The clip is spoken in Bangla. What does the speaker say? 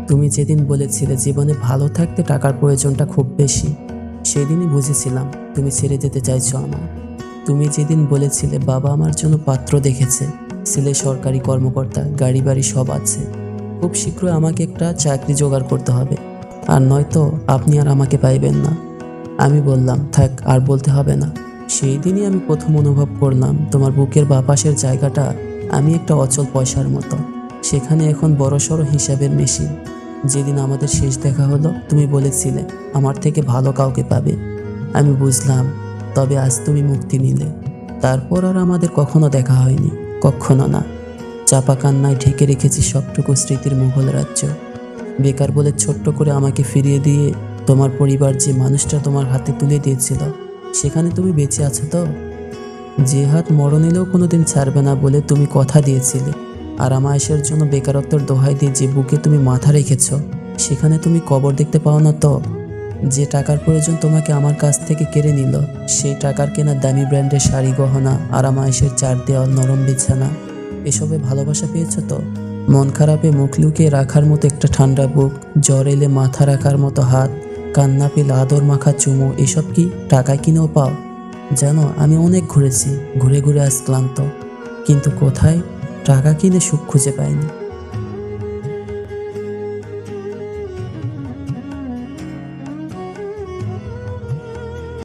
তুমি যেদিন বলেছিলে জীবনে ভালো থাকতে টাকার প্রয়োজনটা খুব বেশি, সেদিনই বুঝেছিলাম তুমি ছেড়ে যেতে চাইছো আমায়। তুমি যেদিন বলেছিলে বাবা আমার জন্য পাত্র দেখেছে, ছেলে সরকারি কর্মকর্তা, গাড়ি বাড়ি সব আছে, খুব শীঘ্রই আমাকে একটা চাকরি জোগাড় করতে হবে, আর নয়তো আপনি আর আমাকে পাইবেন না। আমি বললাম থাক, আর বলতে হবে না। সেই দিনই আমি প্রথম অনুভব করলাম তোমার বুকের বাপাসের জায়গাটা আমি একটা অচল পয়সার মতো, সেখানে এখন বড়সড় হিসাবের মেশিন। যেদিন আমাদের শেষ দেখা হলো তুমি বলেছিলে আমার থেকে ভালো কাউকে পাবে। আমি বুঝলাম, তবে আজ তুমি মুক্তি নিলে। তারপর আর আমাদের কখনো দেখা হয়নি, কখনো না। চাপা কান্নায় ঢেকে রেখেছি সবটুকু স্মৃতির মুঘল রাজ্য। বেকার বলে ছোট্ট করে আমাকে ফিরিয়ে দিয়ে তোমার পরিবার যে মানুষটা তোমার হাতে তুলে দিয়েছিল, সেখানে তুমি বেঁচে আছো তো? যে হাত মরণ এলেও কোনোদিন ছাড়বে না বলে তুমি কথা দিয়েছিলে, আর আমায়েশের জন্য বেকারত্বের দোহাই দিয়ে যে বুকে তুমি মাথা রেখেছ, সেখানে তুমি কবর দেখতে পাও না তো? যে টাকার প্রয়োজন তোমাকে আমার কাছ থেকে কেড়ে নিল, সেই টাকার কেনা দামি ব্র্যান্ডের শাড়ি গহনা, আর আমায়েশের চার দেওয়াল, নরম বিছানা, এসবে ভালোবাসা পেয়েছ তো? মন খারাপে মুখ লুকিয়ে রাখার মতো একটা ঠান্ডা বুক, জ্বর এলে মাথা রাখার মতো হাত, কান্না পেলে আদর মাখা চুমো, এসব কি টাকায় কিনেও পাও? জানো, আমি অনেক ঘুরেছি, ঘুরে ঘুরে আজ ক্লান্ত, কিন্তু কোথায় টাকা কিনে সুখ খুঁজে পাইনি।